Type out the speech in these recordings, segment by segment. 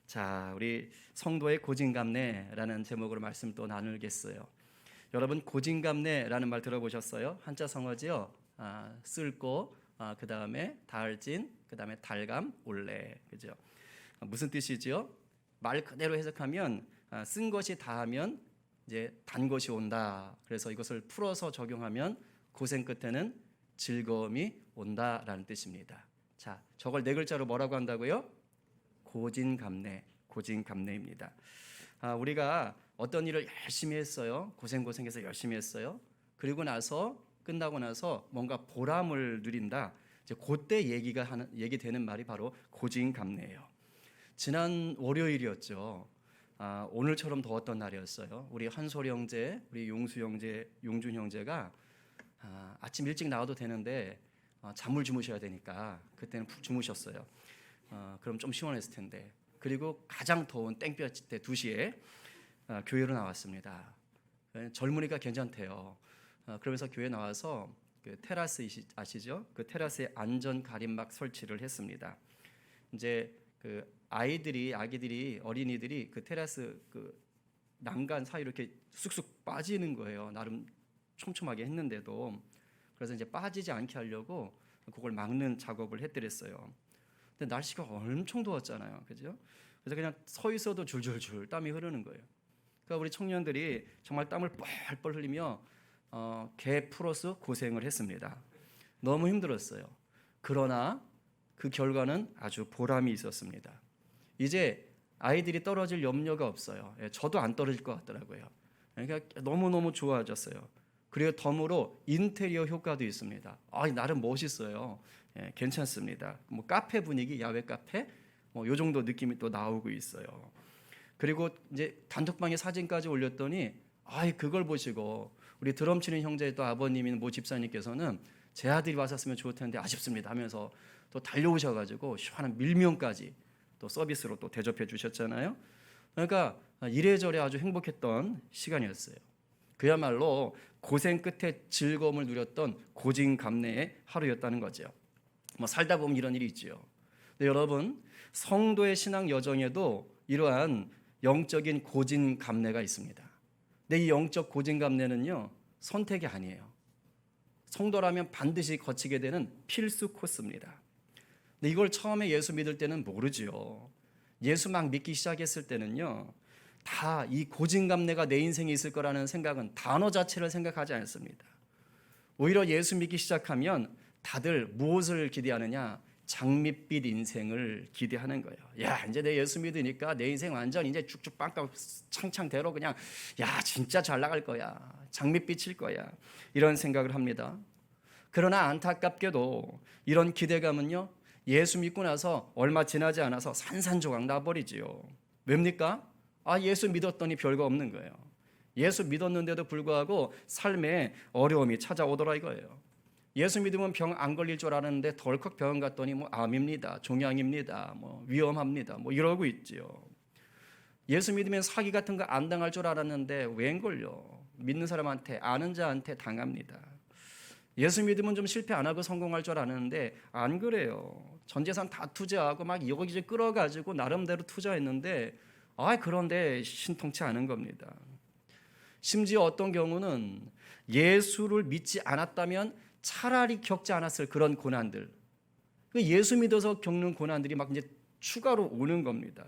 자, 우리 성도의 고진감래라는 제목으로 말씀 또 나누겠어요. 여러분, 고진감래라는 말 들어보셨어요? 한자 성어지요. 쓸고, 그 다음에 달진, 그 다음에 달감, 올래, 그죠? 무슨 뜻이지요? 말 그대로 해석하면 쓴 것이 다하면 이제 단 것이 온다. 그래서 이것을 풀어서 적용하면 고생 끝에는 즐거움이 온다라는 뜻입니다. 자, 저걸 네 글자로 뭐라고 한다고요? 고진감래, 고진감래입니다. 우리가 어떤 일을 열심히 했어요. 고생해서 열심히 했어요. 그리고 나서 끝나고 나서 뭔가 보람을 누린다. 이제 그때 얘기되는 말이 바로 고진감래예요. 지난 월요일이었죠. 오늘처럼 더웠던 날이었어요. 우리 한솔 형제, 우리 용수 형제, 용준 형제가 아침 일찍 나와도 되는데 잠을 주무셔야 되니까 그때는 푹 주무셨어요. 그럼 좀 시원했을 텐데. 그리고 가장 더운 땡볕 때 2시에 교회로 나왔습니다. 젊으니까 괜찮대요. 그러면서 교회 나와서 그 테라스 아시죠? 그 테라스에 안전 가림막 설치를 했습니다. 이제 그 아기들이 어린이들이 그 테라스 그 난간 사이로 이렇게 쑥쑥 빠지는 거예요. 나름 촘촘하게 했는데도. 그래서 이제 빠지지 않게 하려고 그걸 막는 작업을 했더랬어요. 근데 날씨가 엄청 더웠잖아요, 그죠? 그래서 그냥 서 있어도 줄줄줄 땀이 흐르는 거예요. 그러니까 우리 청년들이 정말 땀을 뻘뻘 흘리며 개 풀어서 고생을 했습니다. 너무 힘들었어요. 그러나 그 결과는 아주 보람이 있었습니다. 이제 아이들이 떨어질 염려가 없어요. 저도 안 떨어질 것 같더라고요. 그러니까 너무너무 좋아졌어요. 그리고 덤으로 인테리어 효과도 있습니다. 나름 멋있어요. 괜찮습니다. 뭐 카페 분위기, 야외 카페, 뭐 요 정도 느낌이 또 나오고 있어요. 그리고 이제 단톡방에 사진까지 올렸더니, 그걸 보시고 우리 드럼 치는 형제 또 아버님인 모 집사님께서는 제 아들이 왔었으면 좋을 텐데 아쉽습니다 하면서 또 달려오셔가지고 시원한 밀면까지 또 서비스로 또 대접해 주셨잖아요. 그러니까 이래저래 아주 행복했던 시간이었어요. 그야말로 고생 끝에 즐거움을 누렸던 고진감래의 하루였다는 거죠. 뭐 살다 보면 이런 일이 있죠. 근데 여러분, 성도의 신앙 여정에도 이러한 영적인 고진감래가 있습니다. 근데 이 영적 고진감래는요, 선택이 아니에요. 성도라면 반드시 거치게 되는 필수 코스입니다. 근데 이걸 처음에 예수 믿을 때는 모르죠. 예수 막 믿기 시작했을 때는요, 다 이 고진감래가 내 인생에 있을 거라는 생각은 단어 자체를 생각하지 않습니다. 오히려 예수 믿기 시작하면 다들 무엇을 기대하느냐? 장밋빛 인생을 기대하는 거예요. 이제 내 예수 믿으니까 내 인생 완전 이제 쭉쭉 빵빵 창창대로 그냥 진짜 잘 나갈 거야. 장밋빛일 거야. 이런 생각을 합니다. 그러나 안타깝게도 이런 기대감은요, 예수 믿고 나서 얼마 지나지 않아서 산산조각 나버리지요. 왜입니까? 예수 믿었더니 별거 없는 거예요. 예수 믿었는데도 불구하고 삶에 어려움이 찾아오더라 이거예요. 예수 믿으면 병 안 걸릴 줄 알았는데 덜컥 병원 갔더니 암입니다, 종양입니다, 위험합니다, 이러고 있지요. 예수 믿으면 사기 같은 거 안 당할 줄 알았는데 웬 걸요? 믿는 사람한테, 아는 자한테 당합니다. 예수 믿으면 좀 실패 안 하고 성공할 줄 아는데 안 그래요. 전 재산 다 투자하고 막 여기저기 끌어가지고 나름대로 투자했는데 그런데 신통치 않은 겁니다. 심지어 어떤 경우는 예수를 믿지 않았다면 차라리 겪지 않았을 그런 고난들, 예수 믿어서 겪는 고난들이 막 이제 추가로 오는 겁니다.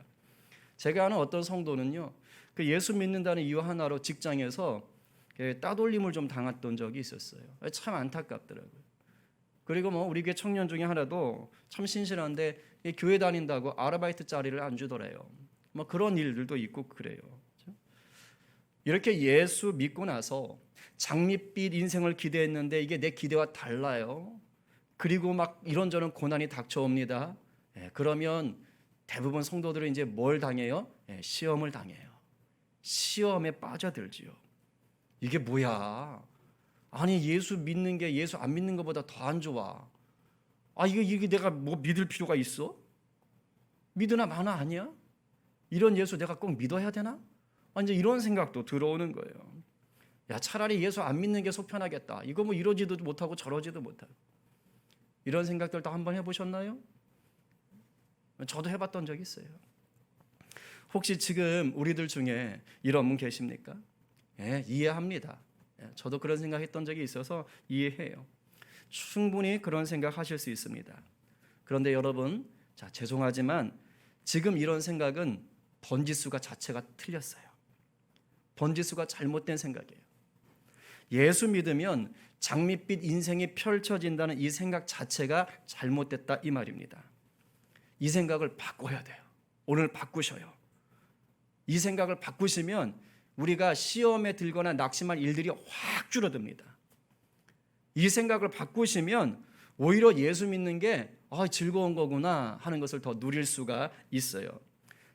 제가 아는 어떤 성도는요, 그 예수 믿는다는 이유 하나로 직장에서 따돌림을 좀 당했던 적이 있었어요. 참 안타깝더라고요. 그리고 우리 교회 청년 중에 하나도 참 신실한데 교회 다닌다고 아르바이트 자리를 안 주더래요. 그런 일들도 있고 그래요. 이렇게 예수 믿고 나서 장밋빛 인생을 기대했는데 이게 내 기대와 달라요. 그리고 막 이런저런 고난이 닥쳐옵니다. 그러면 대부분 성도들은 이제 뭘 당해요? 시험을 당해요. 시험에 빠져들지요. 이게 뭐야? 예수 믿는 게 예수 안 믿는 것보다 더 안 좋아. 이게 내가 믿을 필요가 있어? 믿으나 마나 아니야? 이런 예수 내가 꼭 믿어야 되나? 이제 이런 생각도 들어오는 거예요. 차라리 예수 안 믿는 게 속 편하겠다. 이거 이러지도 못하고 저러지도 못하고. 이런 생각들도 한번 해보셨나요? 저도 해봤던 적이 있어요. 혹시 지금 우리들 중에 이런 분 계십니까? 예, 이해합니다. 예, 저도 그런 생각했던 적이 있어서 이해해요. 충분히 그런 생각하실 수 있습니다. 그런데 여러분, 자, 죄송하지만 지금 이런 생각은 번지수가 자체가 틀렸어요. 번지수가 잘못된 생각이에요. 예수 믿으면 장밋빛 인생이 펼쳐진다는 이 생각 자체가 잘못됐다 이 말입니다. 이 생각을 바꿔야 돼요. 오늘 바꾸셔요. 이 생각을 바꾸시면 우리가 시험에 들거나 낙심할 일들이 확 줄어듭니다. 이 생각을 바꾸시면 오히려 예수 믿는 게 즐거운 거구나 하는 것을 더 누릴 수가 있어요.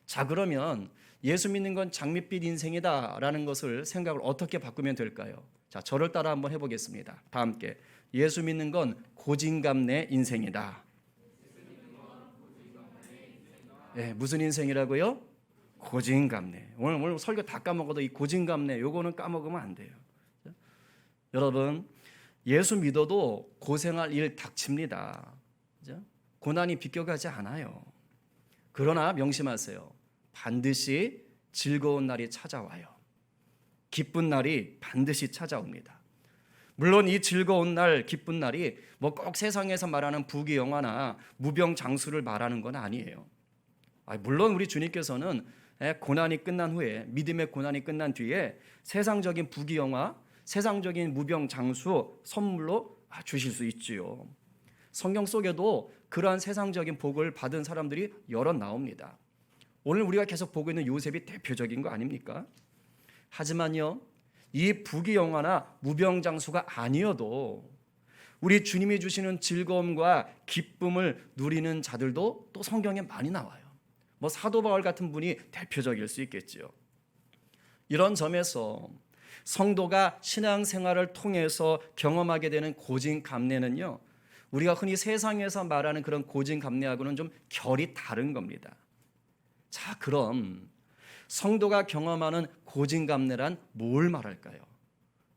자, 그러면 예수 믿는 건 장밋빛 인생이다라는 것을 생각을 어떻게 바꾸면 될까요? 자, 저를 따라 한번 해보겠습니다. 다 함께. 예수 믿는 건 고진감래 인생이다. 네, 무슨 인생이라고요? 고진감래. 오늘 설교 다 까먹어도 이 고진감래 요거는 까먹으면 안 돼요. 여러분, 예수 믿어도 고생할 일 닥칩니다. 고난이 비껴가지 않아요. 그러나 명심하세요. 반드시 즐거운 날이 찾아와요. 기쁜 날이 반드시 찾아옵니다. 물론 이 즐거운 날, 기쁜 날이 뭐 꼭 세상에서 말하는 부귀영화나 무병장수를 말하는 건 아니에요. 물론 우리 주님께서는 고난이 끝난 후에, 믿음의 고난이 끝난 뒤에 세상적인 부귀영화, 세상적인 무병장수 선물로 주실 수 있지요. 성경 속에도 그러한 세상적인 복을 받은 사람들이 여럿 나옵니다. 오늘 우리가 계속 보고 있는 요셉이 대표적인 거 아닙니까? 하지만요, 이 부귀영화나 무병장수가 아니어도 우리 주님이 주시는 즐거움과 기쁨을 누리는 자들도 또 성경에 많이 나와요. 뭐 사도 바울 같은 분이 대표적일 수 있겠지요. 이런 점에서 성도가 신앙생활을 통해서 경험하게 되는 고진감래는요, 우리가 흔히 세상에서 말하는 그런 고진감래하고는 좀 결이 다른 겁니다. 자, 그럼 성도가 경험하는 고진감래란 뭘 말할까요?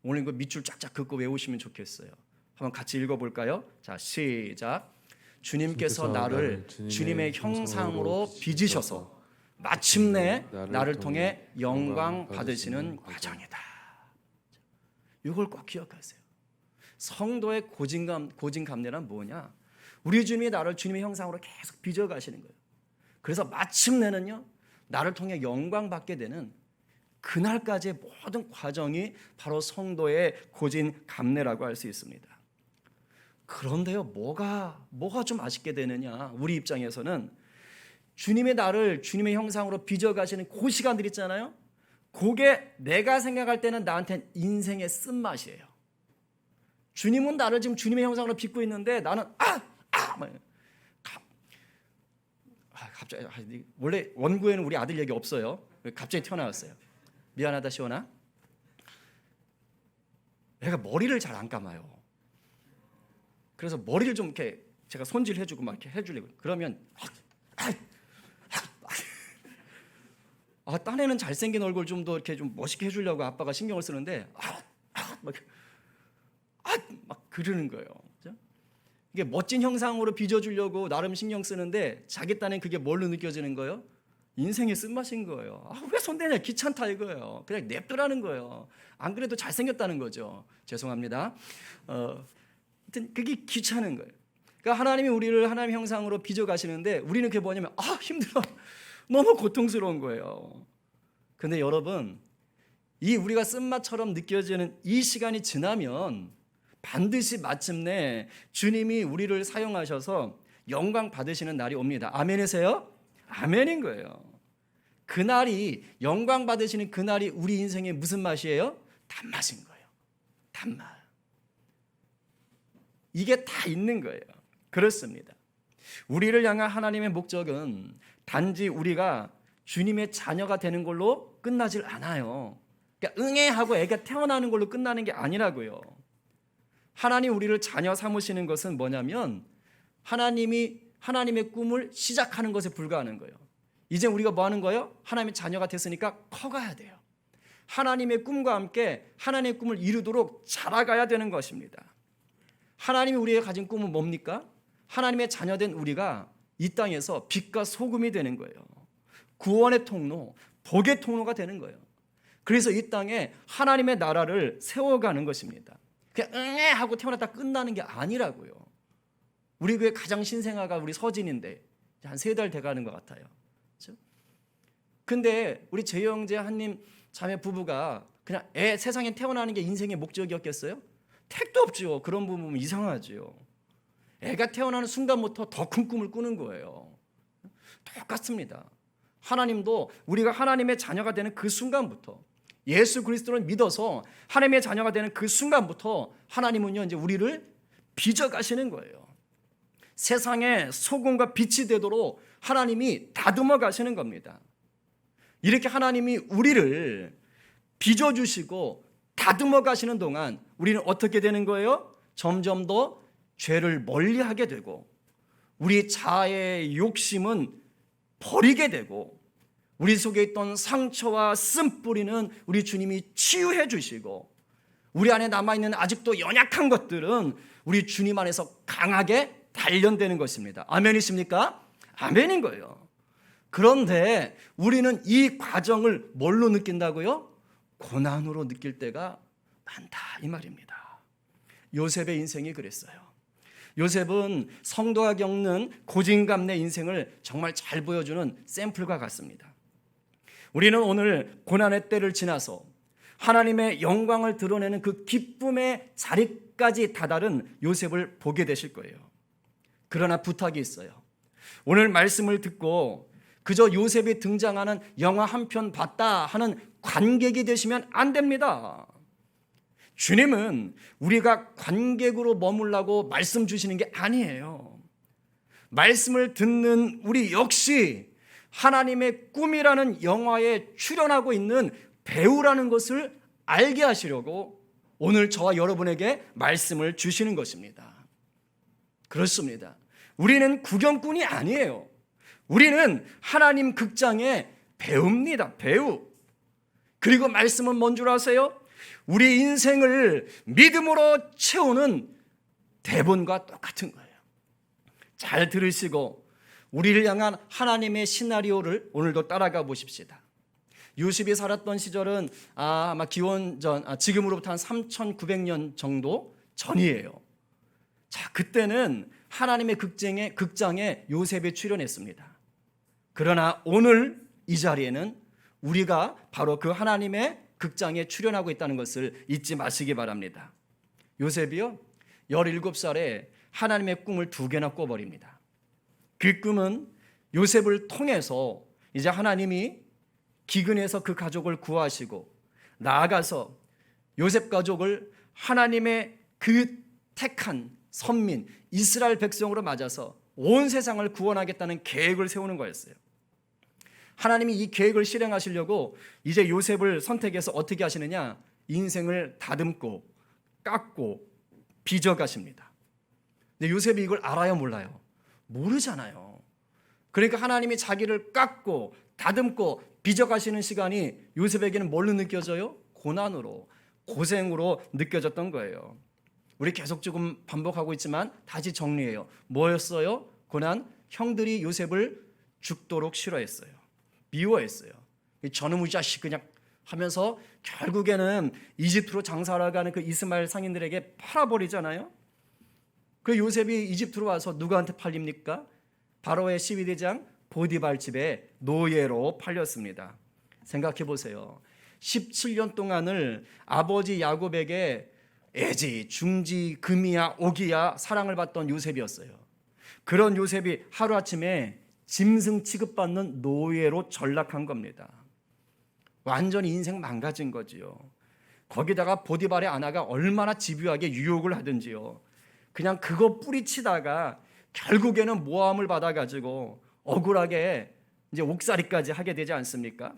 오늘 이거 밑줄 쫙쫙 긋고 외우시면 좋겠어요. 한번 같이 읽어볼까요? 자, 시작. 주님께서 나를 주님의 형상으로 빚으셔서 마침내 나를 통해 영광 받으시는 과정이다. 이걸 꼭 기억하세요. 성도의 고진감래란 뭐냐? 우리 주님이 나를 주님의 형상으로 계속 빚어가시는 거예요. 그래서 마침내는요, 나를 통해 영광 받게 되는 그날까지의 모든 과정이 바로 성도의 고진감래라고 할 수 있습니다. 그런데요, 뭐가 좀 아쉽게 되느냐? 우리 입장에서는 주님의 나를 주님의 형상으로 빚어가시는 그 시간들 있잖아요. 그게 내가 생각할 때는 나한테는 인생의 쓴맛이에요. 주님은 나를 지금 주님의 형상으로 빚고 있는데 나는 갑자기 원래 원고에는 우리 아들 얘기 없어요. 갑자기 튀어나왔어요. 미안하다 시원아. 애가 머리를 잘 안 감아요. 그래서 머리를 좀 이렇게 제가 손질해주고 막 이렇게 해주려고 그러면 딴 애는 잘생긴 얼굴 좀 더 이렇게 좀 멋있게 해주려고 아빠가 신경을 쓰는데 막 그러는 거예요. 그렇죠? 이게 멋진 형상으로 빚어주려고 나름 신경 쓰는데 자기 딴엔 그게 뭘로 느껴지는 거예요? 인생의 쓴맛인 거예요. 왜 손대냐, 귀찮다 이거예요. 그냥 냅두라는 거예요. 안 그래도 잘생겼다는 거죠. 죄송합니다. 하여튼 그게 귀찮은 거예요. 그러니까 하나님이 우리를 하나님 형상으로 빚어가시는데 우리는 그게 뭐냐면 힘들어, 너무 고통스러운 거예요. 근데 여러분, 이 우리가 쓴맛처럼 느껴지는 이 시간이 지나면 반드시 마침내 주님이 우리를 사용하셔서 영광 받으시는 날이 옵니다. 아멘이세요? 아멘인 거예요. 그날이, 영광 받으시는 그날이 우리 인생의 무슨 맛이에요? 단맛인 거예요. 단맛. 이게 다 있는 거예요. 그렇습니다. 우리를 향한 하나님의 목적은 단지 우리가 주님의 자녀가 되는 걸로 끝나질 않아요. 그러니까 응애하고 애가 태어나는 걸로 끝나는 게 아니라고요. 하나님 우리를 자녀 삼으시는 것은 뭐냐면 하나님의 꿈을 시작하는 것에 불과하는 거예요. 이제 우리가 뭐 하는 거예요? 하나님의 자녀가 됐으니까 커가야 돼요. 하나님의 꿈과 함께 하나님의 꿈을 이루도록 자라가야 되는 것입니다. 하나님이 우리가 가진 꿈은 뭡니까? 하나님의 자녀된 우리가 이 땅에서 빛과 소금이 되는 거예요. 구원의 통로, 복의 통로가 되는 거예요. 그래서 이 땅에 하나님의 나라를 세워가는 것입니다. 그냥 응애 하고 태어났다 끝나는 게 아니라고요. 우리 교회 가장 신생아가 우리 서진인데 한 3달 돼가는 것 같아요. 그렇죠? 근데 우리 재영제 한님 자매 부부가 그냥 세상에 태어나는 게 인생의 목적이었겠어요? 택도 없죠. 그런 부분 보면 이상하죠. 애가 태어나는 순간부터 더 큰 꿈을 꾸는 거예요. 똑같습니다. 하나님도 우리가 하나님의 자녀가 되는 그 순간부터, 예수 그리스도를 믿어서 하나님의 자녀가 되는 그 순간부터 하나님은요 이제 우리를 빚어 가시는 거예요. 세상에 소금과 빛이 되도록 하나님이 다듬어 가시는 겁니다. 이렇게 하나님이 우리를 빚어 주시고 다듬어 가시는 동안 우리는 어떻게 되는 거예요? 점점 더 죄를 멀리하게 되고 우리 자아의 욕심은 버리게 되고 우리 속에 있던 상처와 쓴뿌리는 우리 주님이 치유해 주시고 우리 안에 남아있는 아직도 연약한 것들은 우리 주님 안에서 강하게 단련되는 것입니다. 아멘이십니까? 아멘인 거예요. 그런데 우리는 이 과정을 뭘로 느낀다고요? 고난으로 느낄 때가 많다 이 말입니다. 요셉의 인생이 그랬어요. 요셉은 성도가 겪는 고진감래 인생을 정말 잘 보여주는 샘플과 같습니다. 우리는 오늘 고난의 때를 지나서 하나님의 영광을 드러내는 그 기쁨의 자리까지 다다른 요셉을 보게 되실 거예요. 그러나 부탁이 있어요. 오늘 말씀을 듣고 그저 요셉이 등장하는 영화 한 편 봤다 하는 관객이 되시면 안 됩니다. 주님은 우리가 관객으로 머물라고 말씀 주시는 게 아니에요. 말씀을 듣는 우리 역시 하나님의 꿈이라는 영화에 출연하고 있는 배우라는 것을 알게 하시려고 오늘 저와 여러분에게 말씀을 주시는 것입니다. 그렇습니다. 우리는 구경꾼이 아니에요. 우리는 하나님 극장의 배우입니다. 배우. 그리고 말씀은 뭔 줄 아세요? 우리 인생을 믿음으로 채우는 대본과 똑같은 거예요. 잘 들으시고 우리를 향한 하나님의 시나리오를 오늘도 따라가 보십시다. 요셉이 살았던 시절은 아마 기원전 지금으로부터 한 3,900년 정도 전이에요. 자, 그때는 하나님의 극장에 요셉이 출연했습니다. 그러나 오늘 이 자리에는 우리가 바로 그 하나님의 극장에 출연하고 있다는 것을 잊지 마시기 바랍니다. 요셉이요 17살에 하나님의 꿈을 2개나 꿔버립니다. 그 꿈은 요셉을 통해서 이제 하나님이 기근에서 그 가족을 구하시고 나아가서 요셉 가족을 하나님의 그 택한 선민 이스라엘 백성으로 맞아서 온 세상을 구원하겠다는 계획을 세우는 거였어요. 하나님이 이 계획을 실행하시려고 이제 요셉을 선택해서 어떻게 하시느냐? 인생을 다듬고 깎고 빚어가십니다. 근데 요셉이 이걸 알아요 몰라요? 모르잖아요. 그러니까 하나님이 자기를 깎고 다듬고 빚어가시는 시간이 요셉에게는 뭘로 느껴져요? 고난으로, 고생으로 느껴졌던 거예요. 우리 계속 조금 반복하고 있지만 다시 정리해요. 뭐였어요? 고난? 형들이 요셉을 죽도록 싫어했어요. 미워했어요. 저놈의 자식 그냥 하면서 결국에는 이집트로 장사하러 가는 그 이스마엘 상인들에게 팔아버리잖아요. 그 요셉이 이집트로 와서 누구한테 팔립니까? 바로의 시위대장 보디발 집에 노예로 팔렸습니다. 생각해 보세요. 17년 동안을 아버지 야곱에게 애지, 중지, 금이야, 옥이야 사랑을 받던 요셉이었어요. 그런 요셉이 하루아침에 짐승 취급받는 노예로 전락한 겁니다. 완전히 인생 망가진 거지요. 거기다가 보디발의 아내가 얼마나 집요하게 유혹을 하든지요. 그냥 그거 뿌리치다가 결국에는 모함을 받아가지고 억울하게 이제 옥살이까지 하게 되지 않습니까?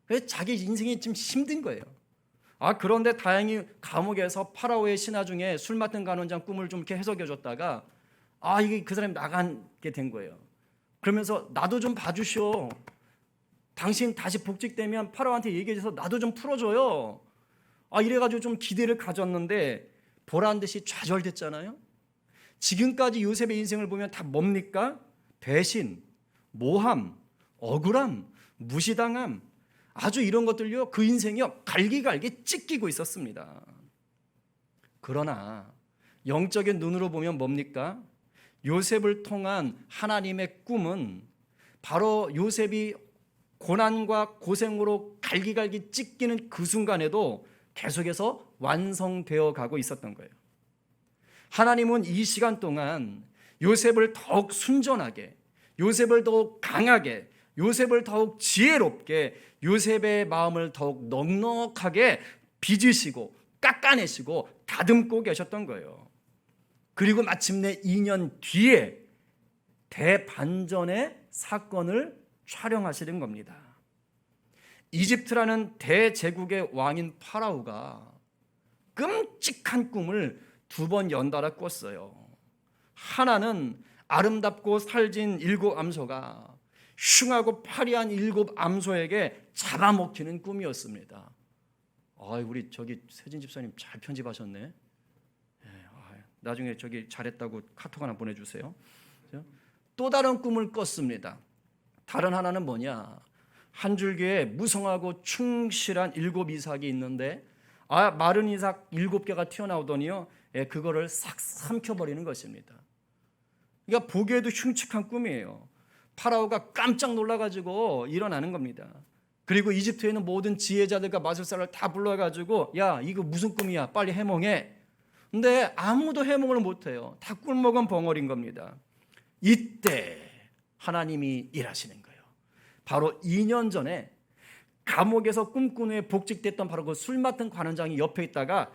그래서 자기 인생이 좀 힘든 거예요. 그런데 다행히 감옥에서 파라오의 신하 중에 술 맡은 간원장 꿈을 좀 이렇게 해석해 줬다가 이게 그 사람이 나가게 된 거예요. 그러면서 나도 좀 봐주시오. 당신 다시 복직되면 파라오한테 얘기해줘서 나도 좀 풀어줘요. 이래가지고 좀 기대를 가졌는데 보란 듯이 좌절됐잖아요. 지금까지 요셉의 인생을 보면 다 뭡니까? 배신, 모함, 억울함, 무시당함, 아주 이런 것들요 그 인생이요 갈기갈기 찢기고 있었습니다. 그러나 영적인 눈으로 보면 뭡니까? 요셉을 통한 하나님의 꿈은 바로 요셉이 고난과 고생으로 갈기갈기 찢기는 그 순간에도 계속해서 완성되어 가고 있었던 거예요. 하나님은 이 시간 동안 요셉을 더욱 순전하게, 요셉을 더욱 강하게, 요셉을 더욱 지혜롭게, 요셉의 마음을 더욱 넉넉하게 빚으시고 깎아내시고 다듬고 계셨던 거예요. 그리고 마침내 2년 뒤에 대반전의 사건을 촬영하시는 겁니다. 이집트라는 대제국의 왕인 파라오가 끔찍한 꿈을 2번 연달아 꿨어요. 하나는 아름답고 살진 7 암소가 흉하고 파리한 7 암소에게 잡아먹히는 꿈이었습니다. 우리 저기 세진 집사님 잘 편집하셨네. 나중에 저기 잘했다고 카톡 하나 보내주세요. 또 다른 꿈을 꿨습니다. 다른 하나는 뭐냐? 한 줄기에 무성하고 충실한 7 이삭이 있는데 마른 이삭 7개가 튀어나오더니요 그거를 싹 삼켜버리는 것입니다. 그러니까 보기에도 흉측한 꿈이에요. 파라오가 깜짝 놀라가지고 일어나는 겁니다. 그리고 이집트에 있는 모든 지혜자들과 마술사를 다 불러가지고 야 이거 무슨 꿈이야 빨리 해몽해. 근데 아무도 해몽을 못해요. 다 꿀먹은 벙어리인 겁니다. 이때 하나님이 일하시는 거예요. 바로 2년 전에 감옥에서 꿈꾼 후에 복직됐던 바로 그 술 맡은 관원장이 옆에 있다가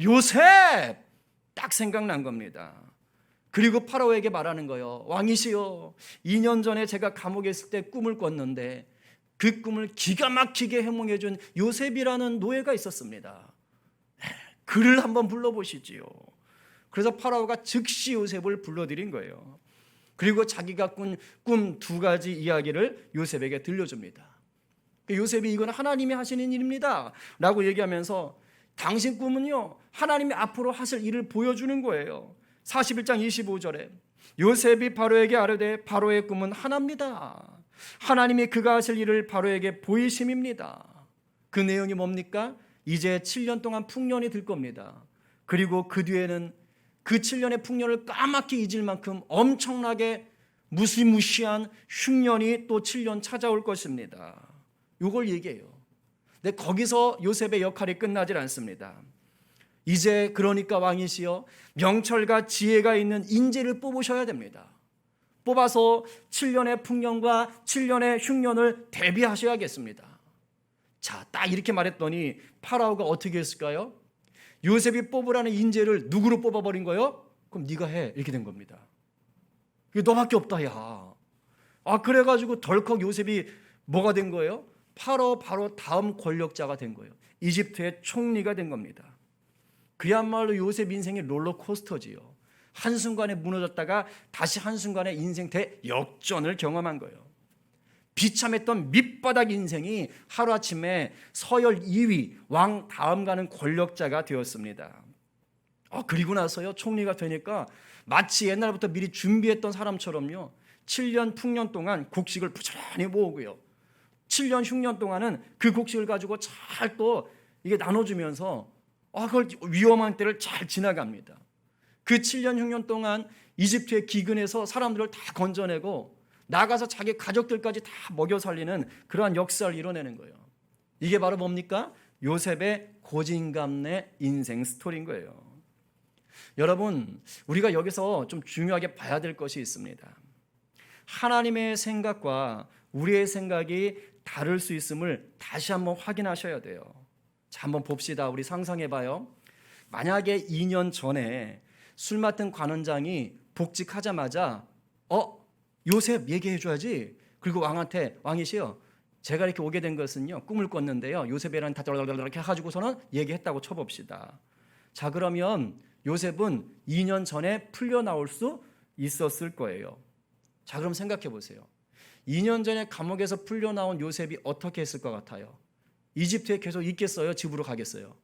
요셉! 딱 생각난 겁니다. 그리고 파라오에게 말하는 거예요. 왕이시여, 2년 전에 제가 감옥에 있을 때 꿈을 꿨는데 그 꿈을 기가 막히게 해몽해 준 요셉이라는 노예가 있었습니다. 그를 한번 불러보시지요. 그래서 파라오가 즉시 요셉을 불러들인 거예요. 그리고 자기가 꾼 꿈 2가지 이야기를 요셉에게 들려줍니다. 요셉이 이건 하나님이 하시는 일입니다 라고 얘기하면서 당신 꿈은요 하나님이 앞으로 하실 일을 보여주는 거예요. 41장 25절에 요셉이 바로에게 아뢰되 바로의 꿈은 하나입니다. 하나님이 그가 하실 일을 바로에게 보이심입니다. 그 내용이 뭡니까? 이제 7년 동안 풍년이 들 겁니다. 그리고 그 뒤에는 그 7년의 풍년을 까맣게 잊을 만큼 엄청나게 무시무시한 흉년이 또 7년 찾아올 것입니다. 이걸 얘기해요. 근데 거기서 요셉의 역할이 끝나질 않습니다. 이제 그러니까 왕이시여 명철과 지혜가 있는 인재를 뽑으셔야 됩니다. 뽑아서 7년의 풍년과 7년의 흉년을 대비하셔야겠습니다. 자, 딱 이렇게 말했더니 파라오가 어떻게 했을까요? 요셉이 뽑으라는 인재를 누구로 뽑아버린 거예요? 그럼 네가 해 이렇게 된 겁니다. 너밖에 없다 야. 그래가지고 덜컥 요셉이 뭐가 된 거예요? 바로 다음 권력자가 된 거예요. 이집트의 총리가 된 겁니다. 그야말로 요셉 인생의 롤러코스터지요. 한순간에 무너졌다가 다시 한순간에 인생 대역전을 경험한 거예요. 비참했던 밑바닥 인생이 하루아침에 서열 2위 왕 다음 가는 권력자가 되었습니다. 그리고 나서요 총리가 되니까 마치 옛날부터 미리 준비했던 사람처럼요 7년 풍년 동안 곡식을 부지런히 모으고요 7년 흉년 동안은 그 곡식을 가지고 잘 또 이게 나눠주면서 그걸 위험한 때를 잘 지나갑니다. 그 7년 흉년 동안 이집트의 기근에서 사람들을 다 건져내고 나가서 자기 가족들까지 다 먹여 살리는 그러한 역사를 이뤄내는 거예요. 이게 바로 뭡니까? 요셉의 고진감래 인생 스토리인 거예요. 여러분, 우리가 여기서 좀 중요하게 봐야 될 것이 있습니다. 하나님의 생각과 우리의 생각이 다를 수 있음을 다시 한번 확인하셔야 돼요. 자, 한번 봅시다. 우리 상상해봐요. 만약에 2년 전에 술 맡은 관원장이 복직하자마자 요셉 얘기해줘야지. 그리고 왕한테 왕이시여 제가 이렇게 오게 된 것은요 꿈을 꿨는데요 요셉이랑 다 이렇게 해가지고서는 얘기했다고 쳐봅시다. 자, 그러면 요셉은 2년 전에 풀려 나올 수 있었을 거예요. 자, 그럼 생각해 보세요. 2년 전에 감옥에서 풀려 나온 요셉이 어떻게 했을 것 같아요? 이집트에 계속 있겠어요? 집으로 가겠어요?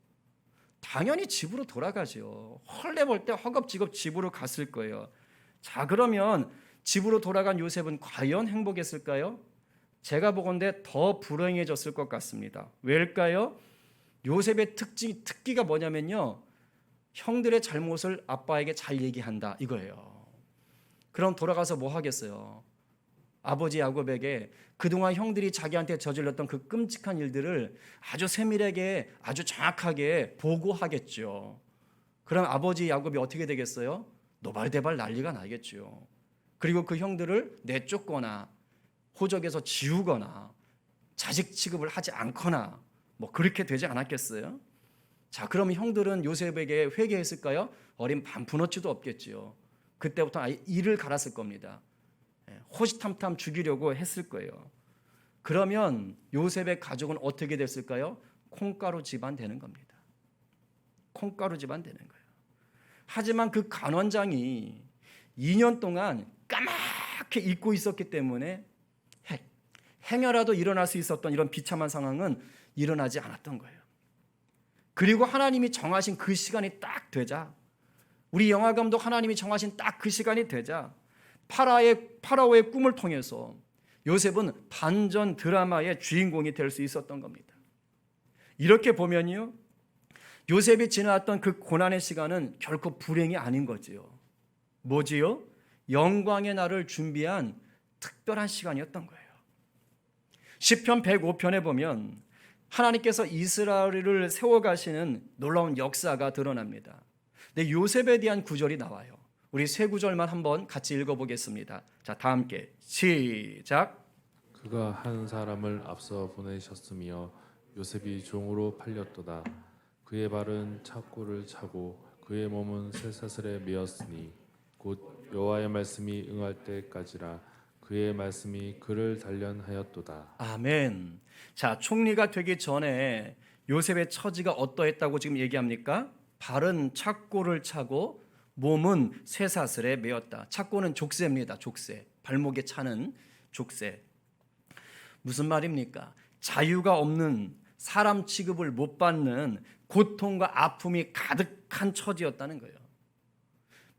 당연히 집으로 돌아가죠. 헐레벌떡 허겁지겁 집으로 갔을 거예요. 자, 그러면 집으로 돌아간 요셉은 과연 행복했을까요? 제가 보건대 더 불행해졌을 것 같습니다. 왜일까요? 요셉의 특기가 뭐냐면요, 형들의 잘못을 아빠에게 잘 얘기한다 이거예요. 그럼 돌아가서 뭐 하겠어요? 아버지 야곱에게 그동안 형들이 자기한테 저질렀던 그 끔찍한 일들을 아주 세밀하게, 아주 정확하게 보고하겠죠. 그럼 아버지 야곱이 어떻게 되겠어요? 노발대발 난리가 나겠죠. 그리고 그 형들을 내쫓거나 호적에서 지우거나 자식 취급을 하지 않거나 뭐 그렇게 되지 않았겠어요? 자, 그럼 형들은 요셉에게 회개했을까요? 어린 반푼어치도 없겠지요. 그때부터 아예 이를 갈았을 겁니다. 호시탐탐 죽이려고 했을 거예요. 그러면 요셉의 가족은 어떻게 됐을까요? 콩가루 집안 되는 겁니다. 콩가루 집안 되는 거예요. 하지만 그 간원장이 2년 동안 까맣게 잊고 있었기 때문에 행여라도 일어날 수 있었던 이런 비참한 상황은 일어나지 않았던 거예요. 그리고 하나님이 정하신 그 시간이 딱 되자, 우리 영화감독 하나님이 정하신 딱 그 시간이 되자 파라오의 꿈을 통해서 요셉은 반전 드라마의 주인공이 될 수 있었던 겁니다. 이렇게 보면요, 요셉이 지나왔던 그 고난의 시간은 결코 불행이 아닌 거지요. 뭐지요? 영광의 날을 준비한 특별한 시간이었던 거예요. 시편 105편에 보면 하나님께서 이스라엘을 세워가시는 놀라운 역사가 드러납니다. 근데 요셉에 대한 구절이 나와요. 우리 세 구절만 한번 같이 읽어보겠습니다. 자, 다 함께 시작. 그가 한 사람을 앞서 보내셨으며 요셉이 종으로 팔렸도다. 그의 발은 착고를 차고 그의 몸은 쇠사슬에 매었으니 곧 여호와의 말씀이 응할 때까지라. 그의 말씀이 그를 단련하였도다. 아멘. 자, 총리가 되기 전에 요셉의 처지가 어떠했다고 지금 얘기합니까? 발은 착고를 차고 몸은 쇠사슬에 매었다. 착고는 족쇄입니다. 족쇄. 발목에 차는 족쇄. 무슨 말입니까? 자유가 없는, 사람 취급을 못 받는 고통과 아픔이 가득한 처지였다는 거예요.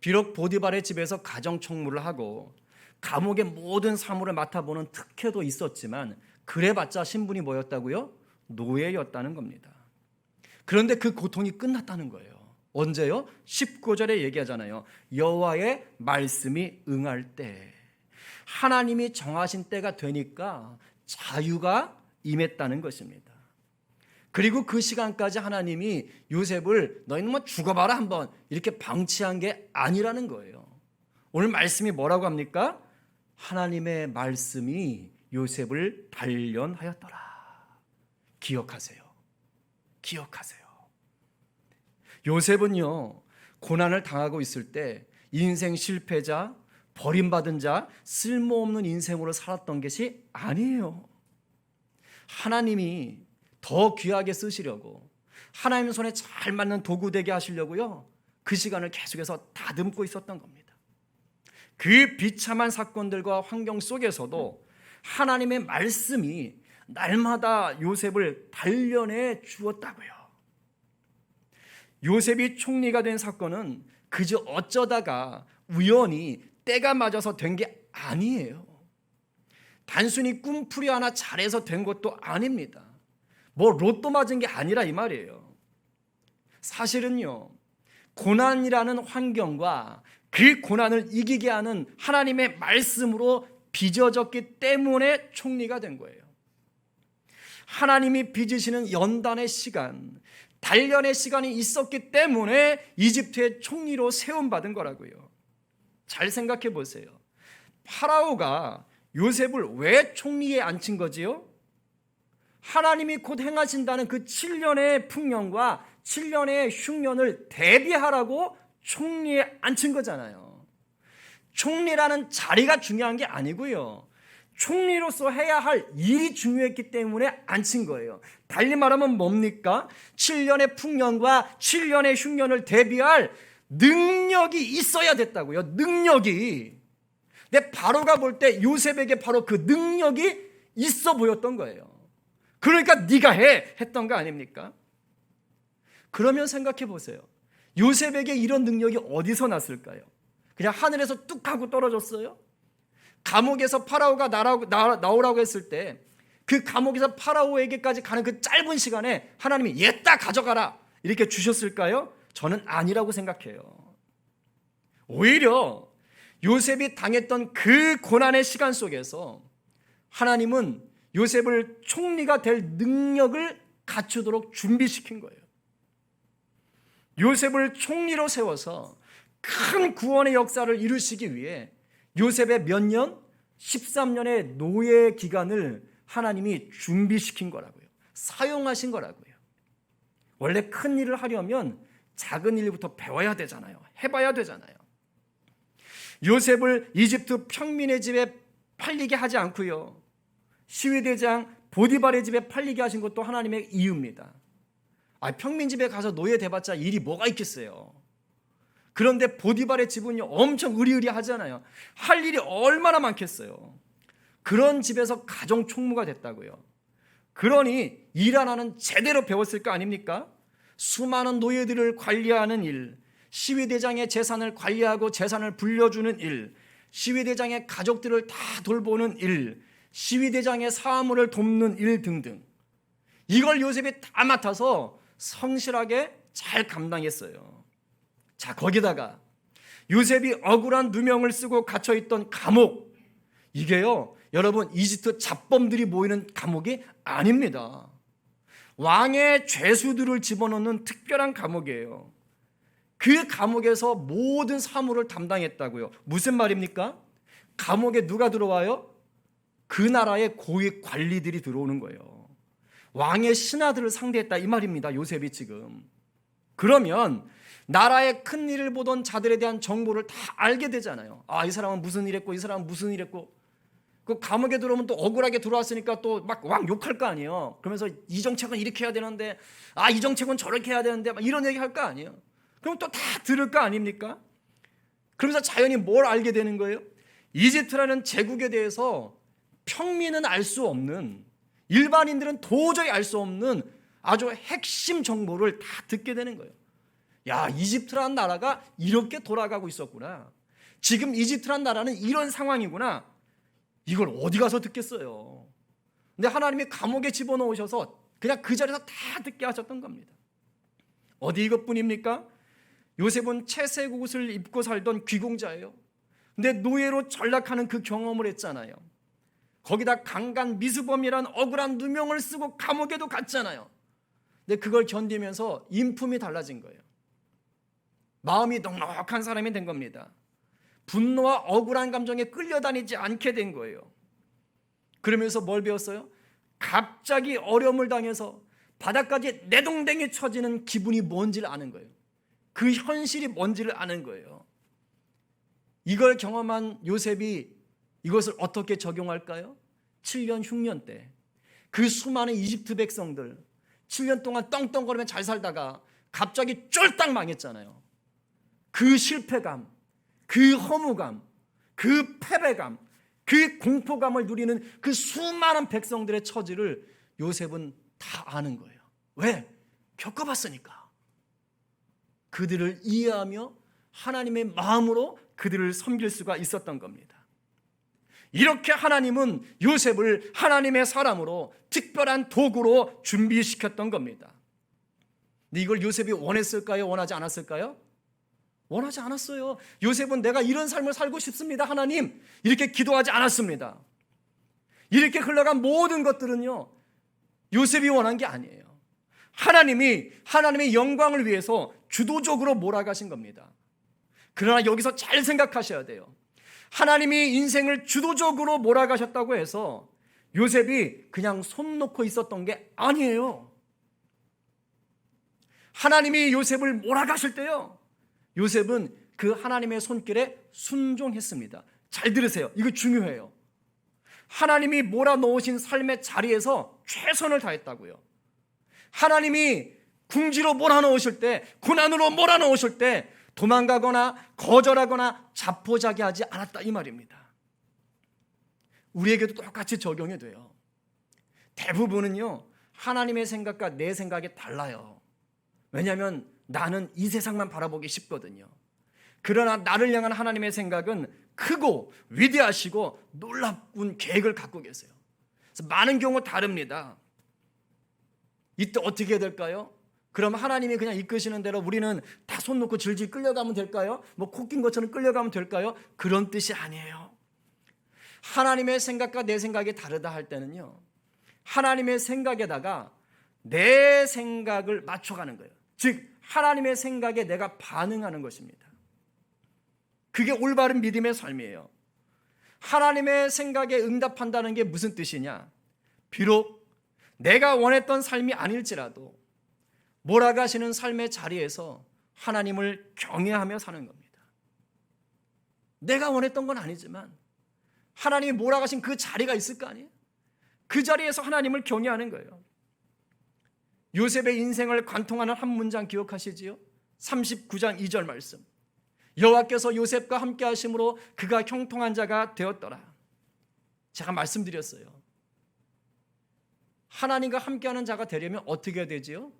비록 보디발의 집에서 가정총무를 하고 감옥의 모든 사물을 맡아보는 특혜도 있었지만 그래봤자 신분이 뭐였다고요? 노예였다는 겁니다. 그런데 그 고통이 끝났다는 거예요. 언제요? 19절에 얘기하잖아요. 여호와의 말씀이 응할 때. 하나님이 정하신 때가 되니까 자유가 임했다는 것입니다. 그리고 그 시간까지 하나님이 요셉을 너희는 뭐 죽어봐라 한번 이렇게 방치한 게 아니라는 거예요. 오늘 말씀이 뭐라고 합니까? 하나님의 말씀이 요셉을 단련하였더라. 기억하세요. 기억하세요. 요셉은요, 고난을 당하고 있을 때 인생 실패자, 버림받은 자, 쓸모없는 인생으로 살았던 것이 아니에요. 하나님이 더 귀하게 쓰시려고, 하나님 손에 잘 맞는 도구 되게 하시려고요, 그 시간을 계속해서 다듬고 있었던 겁니다. 그 비참한 사건들과 환경 속에서도 하나님의 말씀이 날마다 요셉을 단련해 주었다고요. 요셉이 총리가 된 사건은 그저 어쩌다가 우연히 때가 맞아서 된 게 아니에요. 단순히 꿈풀이 하나 잘해서 된 것도 아닙니다. 뭐 로또 맞은 게 아니라 이 말이에요. 사실은요, 고난이라는 환경과 그 고난을 이기게 하는 하나님의 말씀으로 빚어졌기 때문에 총리가 된 거예요. 하나님이 빚으시는 연단의 시간, 단련의 시간이 있었기 때문에 이집트의 총리로 세움받은 거라고요. 잘 생각해 보세요. 파라오가 요셉을 왜 총리에 앉힌 거지요? 하나님이 곧 행하신다는 그 7년의 풍년과 7년의 흉년을 대비하라고 총리에 앉힌 거잖아요. 총리라는 자리가 중요한 게 아니고요, 총리로서 해야 할 일이 중요했기 때문에 앉힌 거예요. 달리 말하면 뭡니까? 7년의 풍년과 7년의 흉년을 대비할 능력이 있어야 됐다고요. 능력이. 근데 바로가 볼 때 요셉에게 바로 그 능력이 있어 보였던 거예요. 그러니까 네가 해 했던 거 아닙니까? 그러면 생각해 보세요. 요셉에게 이런 능력이 어디서 났을까요? 그냥 하늘에서 뚝 하고 떨어졌어요? 감옥에서 파라오가 나오라고 했을 때 그 감옥에서 파라오에게까지 가는 그 짧은 시간에 하나님이 얘다 가져가라 이렇게 주셨을까요? 저는 아니라고 생각해요. 오히려 요셉이 당했던 그 고난의 시간 속에서 하나님은 요셉을 총리가 될 능력을 갖추도록 준비시킨 거예요. 요셉을 총리로 세워서 큰 구원의 역사를 이루시기 위해 요셉의 몇 년? 13년의 노예 기간을 하나님이 준비시킨 거라고요. 사용하신 거라고요. 원래 큰 일을 하려면 작은 일부터 배워야 되잖아요. 해봐야 되잖아요. 요셉을 이집트 평민의 집에 팔리게 하지 않고요, 시위대장 보디발의 집에 팔리게 하신 것도 하나님의 이유입니다. 평민 집에 가서 노예 돼봤자 일이 뭐가 있겠어요. 그런데 보디발의 집은 엄청 의리의리하잖아요. 할 일이 얼마나 많겠어요. 그런 집에서 가정 총무가 됐다고요. 그러니 일 하나는 제대로 배웠을 거 아닙니까? 수많은 노예들을 관리하는 일, 시위대장의 재산을 관리하고 재산을 불려주는 일, 시위대장의 가족들을 다 돌보는 일, 시위대장의 사무를 돕는 일 등등, 이걸 요셉이 다 맡아서 성실하게 잘 감당했어요. 자, 거기다가 요셉이 억울한 누명을 쓰고 갇혀있던 감옥, 이게요, 여러분, 이집트 잡범들이 모이는 감옥이 아닙니다. 왕의 죄수들을 집어넣는 특별한 감옥이에요. 그 감옥에서 모든 사무를 담당했다고요. 무슨 말입니까? 감옥에 누가 들어와요? 그 나라의 고위 관리들이 들어오는 거예요. 왕의 신하들을 상대했다 이 말입니다. 요셉이 지금. 그러면 나라의 큰 일을 보던 자들에 대한 정보를 다 알게 되잖아요. 이 사람은 무슨 일 했고 이 사람은 무슨 일 했고. 그 감옥에 들어오면 또 억울하게 들어왔으니까 또 막 왕 욕할 거 아니에요. 그러면서 이 정책은 이렇게 해야 되는데 이 정책은 저렇게 해야 되는데 막 이런 얘기 할 거 아니에요. 그럼 또 다 들을 거 아닙니까? 그러면서 자연히 뭘 알게 되는 거예요? 이집트라는 제국에 대해서 평민은 알 수 없는, 일반인들은 도저히 알 수 없는 아주 핵심 정보를 다 듣게 되는 거예요. 야, 이집트라는 나라가 이렇게 돌아가고 있었구나. 지금 이집트라는 나라는 이런 상황이구나. 이걸 어디 가서 듣겠어요. 근데 하나님이 감옥에 집어넣으셔서 그냥 그 자리에서 다 듣게 하셨던 겁니다. 어디 이것뿐입니까? 요셉은 채색 옷을 입고 살던 귀공자예요. 근데 노예로 전락하는 그 경험을 했잖아요. 거기다 강간 미수범이란 억울한 누명을 쓰고 감옥에도 갔잖아요. 근데 그걸 견디면서 인품이 달라진 거예요. 마음이 넉넉한 사람이 된 겁니다. 분노와 억울한 감정에 끌려다니지 않게 된 거예요. 그러면서 뭘 배웠어요? 갑자기 어려움을 당해서 바닥까지 내동댕이 쳐지는 기분이 뭔지를 아는 거예요. 그 현실이 뭔지를 아는 거예요. 이걸 경험한 요셉이 이것을 어떻게 적용할까요? 7년 흉년 때 그 수많은 이집트 백성들 7년 동안 떵떵거리며 잘 살다가 갑자기 쫄딱 망했잖아요. 그 실패감, 그 허무감, 그 패배감, 그 공포감을 누리는 그 수많은 백성들의 처지를 요셉은 다 아는 거예요. 왜? 겪어봤으니까. 그들을 이해하며 하나님의 마음으로 그들을 섬길 수가 있었던 겁니다. 이렇게 하나님은 요셉을 하나님의 사람으로 특별한 도구로 준비시켰던 겁니다. 근데 이걸 요셉이 원했을까요? 원하지 않았을까요? 원하지 않았어요. 요셉은 내가 이런 삶을 살고 싶습니다, 하나님, 이렇게 기도하지 않았습니다. 이렇게 흘러간 모든 것들은요, 요셉이 원한 게 아니에요. 하나님이 하나님의 영광을 위해서 주도적으로 몰아가신 겁니다. 그러나 여기서 잘 생각하셔야 돼요. 하나님이 인생을 주도적으로 몰아가셨다고 해서 요셉이 그냥 손 놓고 있었던 게 아니에요. 하나님이 요셉을 몰아가실 때요, 요셉은 그 하나님의 손길에 순종했습니다. 잘 들으세요. 이거 중요해요. 하나님이 몰아넣으신 삶의 자리에서 최선을 다했다고요. 하나님이 궁지로 몰아넣으실 때, 고난으로 몰아넣으실 때 도망가거나 거절하거나 자포자기하지 않았다 이 말입니다. 우리에게도 똑같이 적용이 돼요. 대부분은요, 하나님의 생각과 내 생각이 달라요. 왜냐하면 나는 이 세상만 바라보기 쉽거든요. 그러나 나를 향한 하나님의 생각은 크고 위대하시고 놀라운 계획을 갖고 계세요. 그래서 많은 경우 다릅니다. 이때 어떻게 해야 될까요? 그럼 하나님이 그냥 이끄시는 대로 우리는 다 손 놓고 질질 끌려가면 될까요? 뭐 코낀 것처럼 끌려가면 될까요? 그런 뜻이 아니에요. 하나님의 생각과 내 생각이 다르다 할 때는요, 하나님의 생각에다가 내 생각을 맞춰가는 거예요. 즉 하나님의 생각에 내가 반응하는 것입니다. 그게 올바른 믿음의 삶이에요. 하나님의 생각에 응답한다는 게 무슨 뜻이냐? 비록 내가 원했던 삶이 아닐지라도 몰아가시는 삶의 자리에서 하나님을 경외하며 사는 겁니다. 내가 원했던 건 아니지만 하나님이 몰아가신 그 자리가 있을 거 아니에요? 그 자리에서 하나님을 경외하는 거예요. 요셉의 인생을 관통하는 한 문장 기억하시지요? 39장 2절 말씀. 여호와께서 요셉과 함께 하심으로 그가 형통한 자가 되었더라. 제가 말씀드렸어요. 하나님과 함께하는 자가 되려면 어떻게 해야 되지요?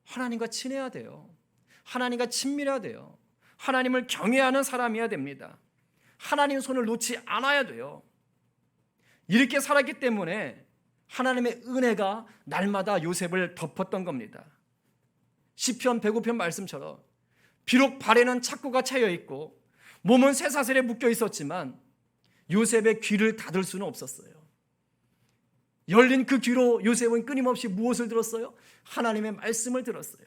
하나님과 친해야 돼요. 하나님과 친밀해야 돼요. 하나님을 경외하는 사람이어야 됩니다. 하나님 손을 놓지 않아야 돼요. 이렇게 살았기 때문에 하나님의 은혜가 날마다 요셉을 덮었던 겁니다. 시편 105편 말씀처럼 비록 발에는 착고가 차여 있고 몸은 쇠사슬에 묶여 있었지만 요셉의 귀를 닫을 수는 없었어요. 열린 그 귀로 요셉은 끊임없이 무엇을 들었어요? 하나님의 말씀을 들었어요.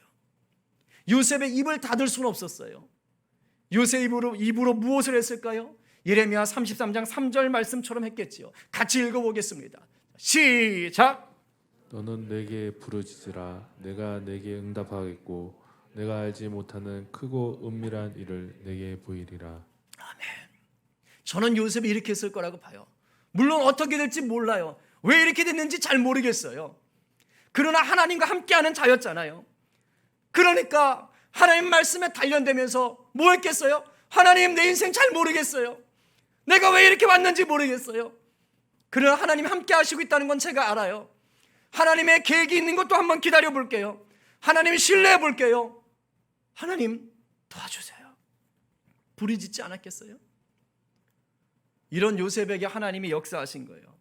요셉의 입을 닫을 수는 없었어요. 요셉 입으로 무엇을 했을까요? 예레미야 33장 3절 말씀처럼 했겠지요. 같이 읽어보겠습니다. 시작. 너는 내게 부르짖으라. 내가 내게 응답하겠고 내가 알지 못하는 크고 은밀한 일을 내게 보이리라. 아멘. 저는 요셉이 이렇게 했을 거라고 봐요. 물론 어떻게 될지 몰라요. 왜 이렇게 됐는지 잘 모르겠어요. 그러나 하나님과 함께하는 자였잖아요. 그러니까 하나님 말씀에 단련되면서 뭐 했겠어요? 하나님, 내 인생 잘 모르겠어요. 내가 왜 이렇게 왔는지 모르겠어요. 그러나 하나님 함께 하시고 있다는 건 제가 알아요. 하나님의 계획이 있는 것도 한번 기다려 볼게요. 하나님 신뢰해 볼게요. 하나님 도와주세요. 부르짖지 않았겠어요? 이런 요셉에게 하나님이 역사하신 거예요.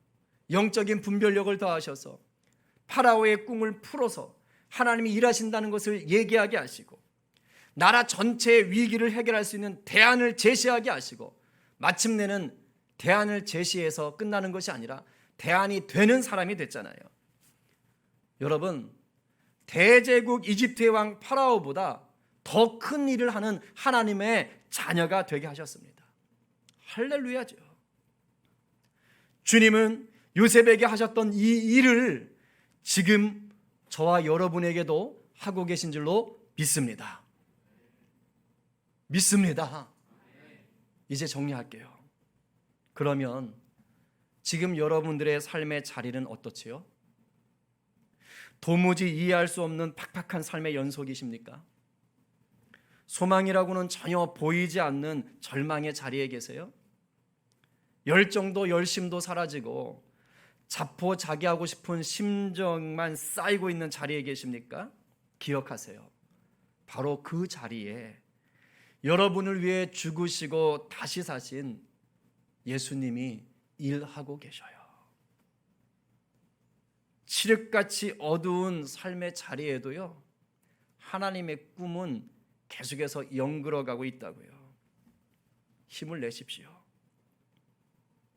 영적인 분별력을 더하셔서 파라오의 꿈을 풀어서 하나님이 일하신다는 것을 얘기하게 하시고 나라 전체의 위기를 해결할 수 있는 대안을 제시하게 하시고 마침내는 대안을 제시해서 끝나는 것이 아니라 대안이 되는 사람이 됐잖아요. 여러분, 대제국 이집트의 왕 파라오보다 더 큰 일을 하는 하나님의 자녀가 되게 하셨습니다. 할렐루야죠. 주님은 요셉에게 하셨던 이 일을 지금 저와 여러분에게도 하고 계신 줄로 믿습니다. 믿습니다. 이제 정리할게요. 그러면 지금 여러분들의 삶의 자리는 어떻지요? 도무지 이해할 수 없는 팍팍한 삶의 연속이십니까? 소망이라고는 전혀 보이지 않는 절망의 자리에 계세요? 열정도 열심도 사라지고 자포자기하고 싶은 심정만 쌓이고 있는 자리에 계십니까? 기억하세요. 바로 그 자리에 여러분을 위해 죽으시고 다시 사신 예수님이 일하고 계셔요. 칠흑같이 어두운 삶의 자리에도요, 하나님의 꿈은 계속해서 연그러가고 있다고요. 힘을 내십시오.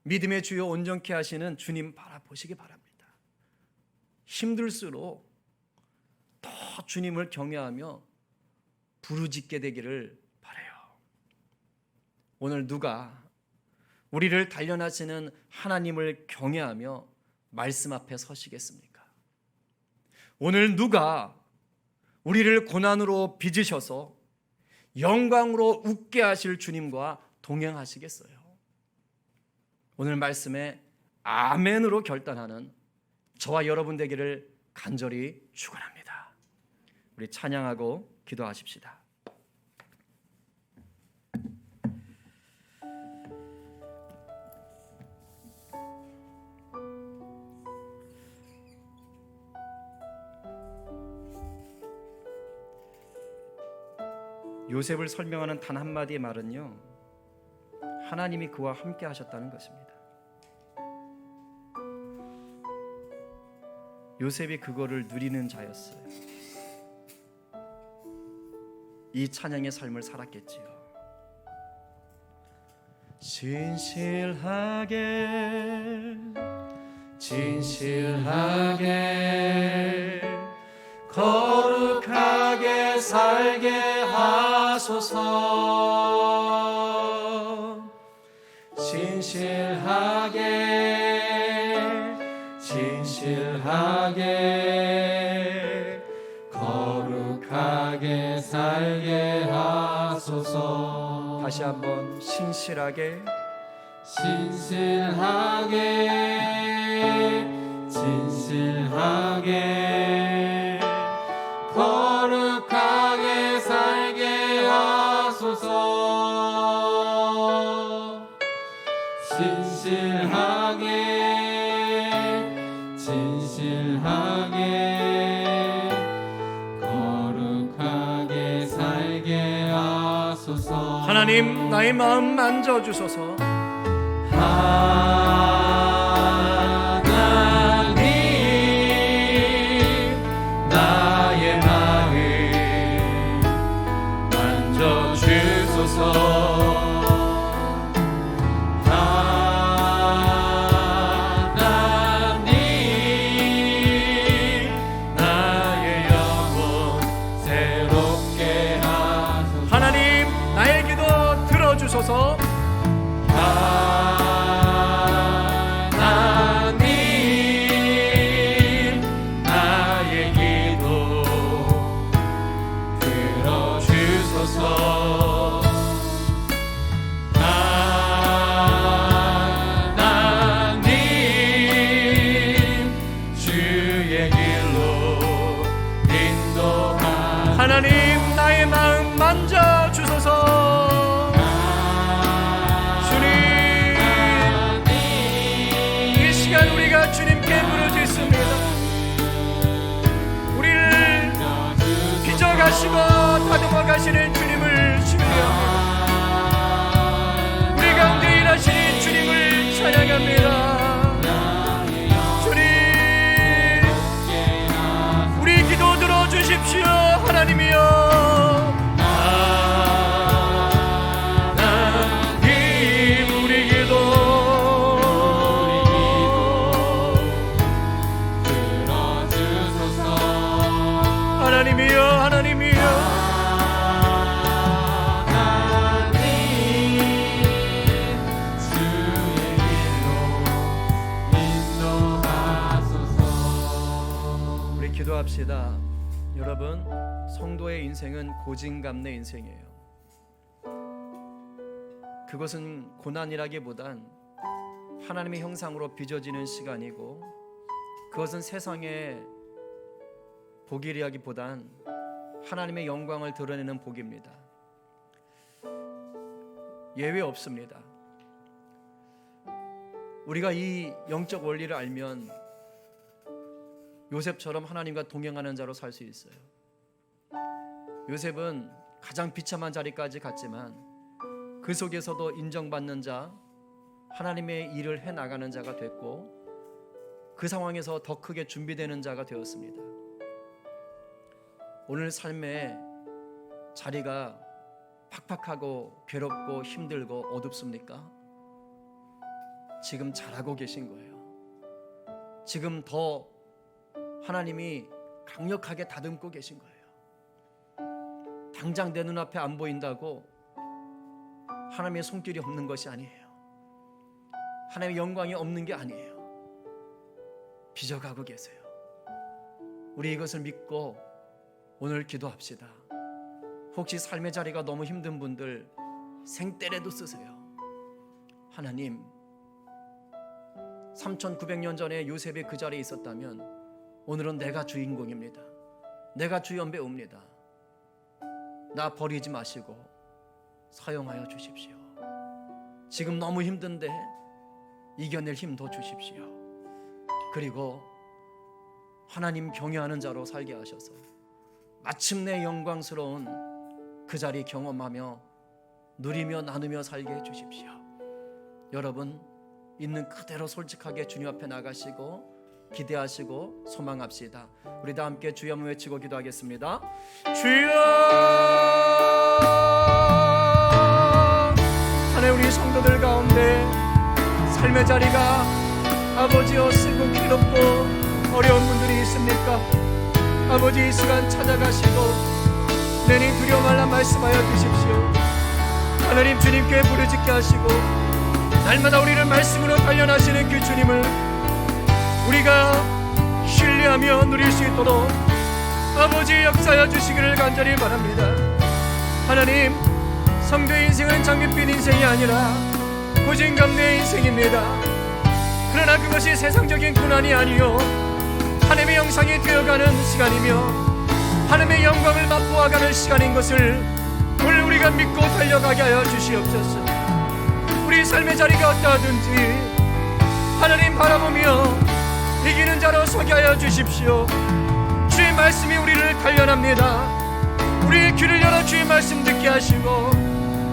믿음의 주요 온전케 하시는 주님 바라보시기 바랍니다. 힘들수록 더 주님을 경외하며 부르짖게 되기를 바라요. 오늘 누가 우리를 단련하시는 하나님을 경외하며 말씀 앞에 서시겠습니까? 오늘 누가 우리를 고난으로 빚으셔서 영광으로 웃게 하실 주님과 동행하시겠어요? 오늘 말씀에 아멘으로 결단하는 저와 여러분 되기를 간절히 축원합니다. 우리 찬양하고 기도하십시다. 요셉을 설명하는 단 한마디의 말은요, 하나님이 그와 함께 하셨다는 것입니다. 요셉이 그거를 누리는 자였어요. 이 찬양의 삶을 살았겠지요. 진실하게 거룩하게 살게 하소서. 진실하게 거룩하게 살게 하소서. 다시 한번 신실하게 거룩하게 살게 하소서. 진실하게 거룩하게 살게 하소서. 하나님 나의 마음 만져주소서. 하나님 나의 마음 만져주소서. 주소서. 하나님 나의 기도 들어주소서. 하나님 주의 길로 인도하소서. 하나님 나의 마음 만져주소서. 우리가 주님께 부르짖습니다. 우리를 빚어가시고 다듬어가시는 주님을 신뢰합니다. 우리 가운데 일하시는 주님을 찬양합니다. 주님, 우리 기도 들어주십시오. 하나님이여, 하나님이여, 하나님이여. 주의 길로 인도하소서. 우리 기도합시다. 여러분, 성도의 인생은 고진감래 인생이에요. 그것은 고난이라기보단 하나님의 형상으로 빚어지는 시간이고, 그것은 세상의 복이라기보단 하나님의 영광을 드러내는 복입니다. 예외 없습니다. 우리가 이 영적 원리를 알면 요셉처럼 하나님과 동행하는 자로 살 수 있어요. 요셉은 가장 비참한 자리까지 갔지만 그 속에서도 인정받는 자, 하나님의 일을 해나가는 자가 됐고, 그 상황에서 더 크게 준비되는 자가 되었습니다. 오늘 삶의 자리가 팍팍하고 괴롭고 힘들고 어둡습니까? 지금 잘하고 계신 거예요. 지금 더 하나님이 강력하게 다듬고 계신 거예요. 당장 내 눈앞에 안 보인다고 하나님의 손길이 없는 것이 아니에요. 하나님의 영광이 없는 게 아니에요. 빚어가고 계세요. 우리 이것을 믿고 오늘 기도합시다. 혹시 삶의 자리가 너무 힘든 분들 생떼레도 쓰세요. 하나님, 3900년 전에 요셉이 그 자리에 있었다면 오늘은 내가 주인공입니다. 내가 주연배우입니다. 나 버리지 마시고 사용하여 주십시오. 지금 너무 힘든데 이겨낼 힘도 주십시오. 그리고 하나님 경외하는 자로 살게 하셔서 마침내 영광스러운 그 자리 경험하며 누리며 나누며 살게 해주십시오. 여러분 있는 그대로 솔직하게 주님 앞에 나가시고 기대하시고 소망합시다. 우리 다 함께 주여 한번 외치고 기도하겠습니다. 주여! 하나님, 우리 성도들 가운데 삶의 자리가 아버지여 쓰고 괴롭고 어려운 분들이 있습니까? 아버지, 이 시간 찾아가시고 내니 두려워 말라 말씀하여 주십시오. 하나님, 주님께 부르짖게 하시고 날마다 우리를 말씀으로 단련하시는 그 주님을 우리가 신뢰하며 누릴 수 있도록 아버지 역사하여 주시기를 간절히 바랍니다. 하나님, 성도의 인생은 장밋빛 인생이 아니라 고진감래의 인생입니다. 그러나 그것이 세상적인 고난이 아니요 하나님의 영상이 되어가는 시간이며 하나님의 영광을 맛보아가는 시간인 것을 오늘 우리가 믿고 달려가게 하여 주시옵소서. 우리 삶의 자리가 어떠하든지 하나님 바라보며 이기는 자로 서게 하여 주십시오. 주의 말씀이 우리를 단련합니다. 우리의 귀를 열어 주의 말씀 듣게 하시고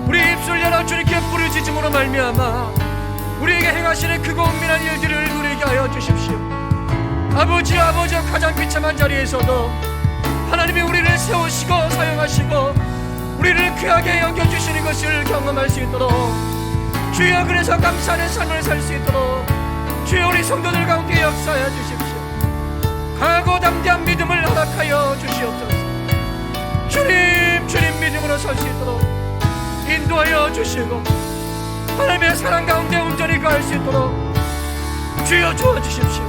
우리의 입술 열어 주님께 부르짖음으로 말미암아 우리에게 행하시는 크고 은밀한 일들을 누리게 하여 주십시오. 아버지, 아버지와 가장 비참한 자리에서도 하나님이 우리를 세우시고 사용하시고 우리를 귀하게 여겨주시는 것을 경험할 수 있도록 주여, 그래서 감사하는 삶을 살 수 있도록 주여 우리 성도들 가운데 역사하여 주십시오. 강하고 담대한 믿음을 허락하여 주시옵소서. 주님 믿음으로 설 수 있도록 인도하여 주시고 하나님의 사랑 가운데 온전히 거할 수 있도록 주여 도와주십시오.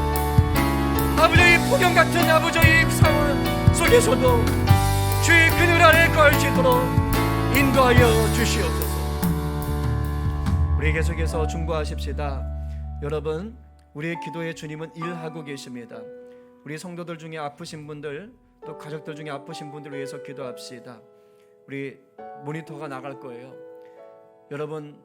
아버지의 폭염 같은 아버지의 상황 속에서도 주의 그늘 아래 거할 수 있도록 인도하여 주시옵소서. 우리 계속해서 중보하십시다. 여러분, 우리의 기도에 주님은 일하고 계십니다. 우리 성도들 중에 아프신 분들, 또 가족들 중에 아프신 분들을 위해서 기도합시다. 우리 모니터가 나갈 거예요. 여러분,